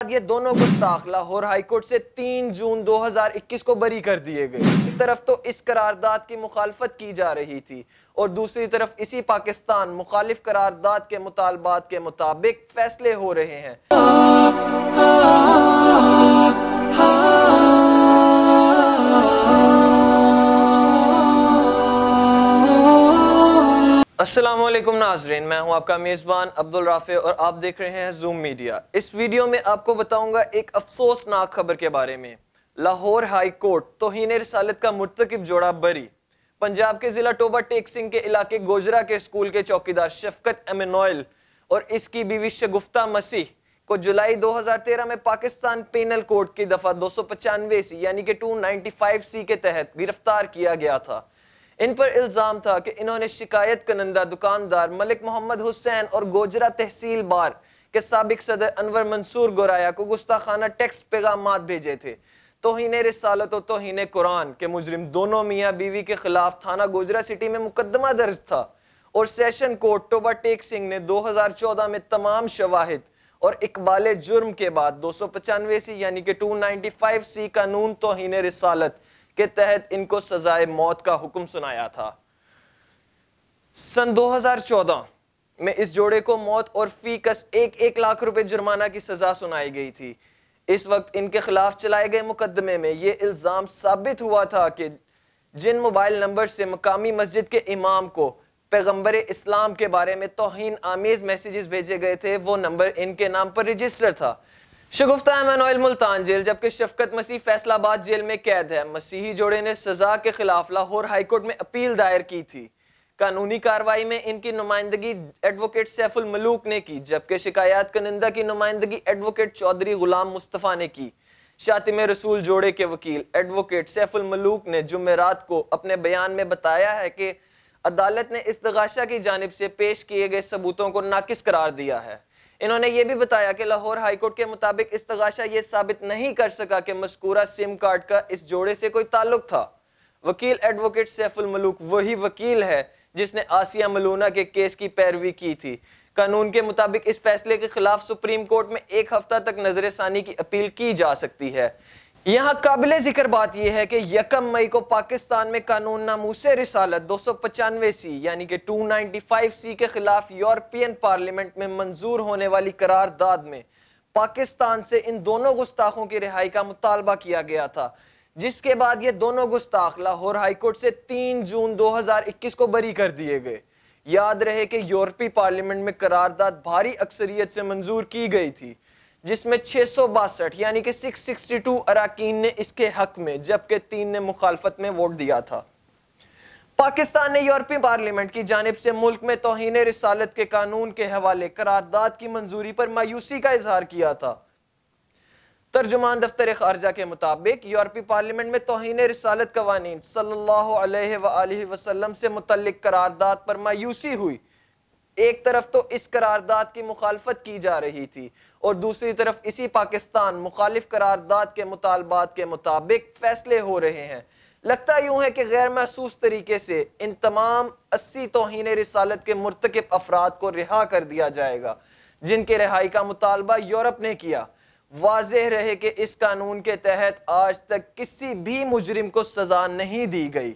یہ دونوں گستاخ لاہور ہائی کورٹ سے 3 جون 2021 کو بری کر دیے گئے۔ ایک طرف تو اس قرارداد کی مخالفت کی جا رہی تھی اور دوسری طرف اسی پاکستان مخالف قرارداد کے مطالبات کے مطابق فیصلے ہو رہے ہیں۔ السلام علیکم ناظرین، میں ہوں آپ کا میزبان عبدالرافع اور آپ دیکھ رہے ہیں زوم میڈیا۔ اس ویڈیو میں آپ کو بتاؤں گا ایک افسوسناک خبر کے بارے میں۔ لاہور ہائی کورٹ توہین رسالت کا مرتکب جوڑا بری۔ پنجاب کے ضلع ٹوبہ ٹیک سنگھ کے علاقے گوجرا کے اسکول کے چوکیدار شفقت ایمانوئل اور اس کی بیوی شگفتہ مسیح کو جولائی 2013 میں پاکستان پینل کوڈ کی دفعہ 295 سی یعنی کہ 295 سی کے تحت گرفتار کیا گیا تھا۔ ان پر الزام تھا کہ انہوں نے شکایت کنندہ دکاندار ملک محمد حسین اور گوجرا تحصیل بار کے سابق صدر انور منصور گورایا کو گستاخانہ ٹیکسٹ پیغامات بھیجے تھے۔ توہین رسالت و توہین قرآن کے مجرم دونوں میاں بیوی کے خلاف تھانہ گوجرا سٹی میں مقدمہ درج تھا اور سیشن کورٹ ٹوبہ ٹیک سنگھ نے 2014 میں تمام شواہد اور اقبال جرم کے بعد 295 سی یعنی کہ 295 سی قانون توہین رسالت کے تحت ان کو سزائے موت کا حکم سنایا تھا۔ سن 2014 میں اس جوڑے کو موت اور فی کس 1 لاکھ روپے جرمانہ کی سزا سنائی گئی تھی۔ اس وقت ان کے خلاف چلائے گئے مقدمے میں یہ الزام ثابت ہوا تھا کہ جن موبائل نمبر سے مقامی مسجد کے امام کو پیغمبر اسلام کے بارے میں توہین آمیز میسیجز بھیجے گئے تھے وہ نمبر ان کے نام پر رجسٹر تھا۔ شگفتہ ایمانوئل ملتان جیل جبکہ شفقت مسیح فیصل آباد جیل میں قید ہے۔ مسیحی جوڑے نے سزا کے خلاف لاہور ہائی کورٹ میں اپیل دائر کی تھی۔ قانونی کارروائی میں ان کی نمائندگی ایڈوکیٹ سیف الملوک نے کی جبکہ شکایات کنندہ کی نمائندگی ایڈوکیٹ چودھری غلام مصطفیٰ نے کی۔ شاطم رسول جوڑے کے وکیل ایڈوکیٹ سیف الملوک نے جمعرات کو اپنے بیان میں بتایا ہے کہ عدالت نے استغاثہ کی جانب سے پیش کیے گئے ثبوتوں کو ناقص قرار دیا ہے۔ انہوں نے یہ بھی بتایا کہ لاہور ہائی کورٹ کے مطابق استغاثہ یہ ثابت نہیں کر سکا کہ مذکورہ سم کارڈ کا اس جوڑے سے کوئی تعلق تھا۔ وکیل ایڈوکیٹ سیف الملوک وہی وکیل ہے جس نے آسیہ ملونہ کے کیس کی پیروی کی تھی۔ قانون کے مطابق اس فیصلے کے خلاف سپریم کورٹ میں 1 ہفتہ تک نظر ثانی کی اپیل کی جا سکتی ہے۔ یہاں قابل ذکر بات یہ ہے کہ 1 مئی کو پاکستان میں قانون ناموس رسالت 295 سی یعنی کہ 295 سی کے خلاف یورپین پارلیمنٹ میں منظور ہونے والی قرارداد میں پاکستان سے ان دونوں گستاخوں کی رہائی کا مطالبہ کیا گیا تھا، جس کے بعد یہ دونوں گستاخ لاہور ہائی کورٹ سے 3 جون 2021 کو بری کر دیے گئے۔ یاد رہے کہ یورپی پارلیمنٹ میں قرارداد بھاری اکثریت سے منظور کی گئی تھی جس میں 662 یعنی کہ 662 اراکین نے اس کے حق میں جبکہ 3 نے مخالفت میں ووٹ دیا تھا۔ پاکستان نے یورپی پارلیمنٹ کی جانب سے ملک میں توہین رسالت کے قانون کے حوالے قرارداد کی منظوری پر مایوسی کا اظہار کیا تھا۔ ترجمان دفتر خارجہ کے مطابق یورپی پارلیمنٹ میں توہین رسالت قوانین صلی اللہ علیہ وآلہ وسلم سے متعلق قرارداد پر مایوسی ہوئی۔ ایک طرف تو اس قرارداد کی مخالفت کی جا رہی تھی اور دوسری طرف اسی پاکستان مخالف قرارداد کے مطالبات کے مطابق فیصلے ہو رہے ہیں۔ لگتا یوں ہے کہ غیر محسوس طریقے سے ان تمام 80 توہین رسالت کے مرتکب افراد کو رہا کر دیا جائے گا جن کے رہائی کا مطالبہ یورپ نے کیا۔ واضح رہے کہ اس قانون کے تحت آج تک کسی بھی مجرم کو سزا نہیں دی گئی۔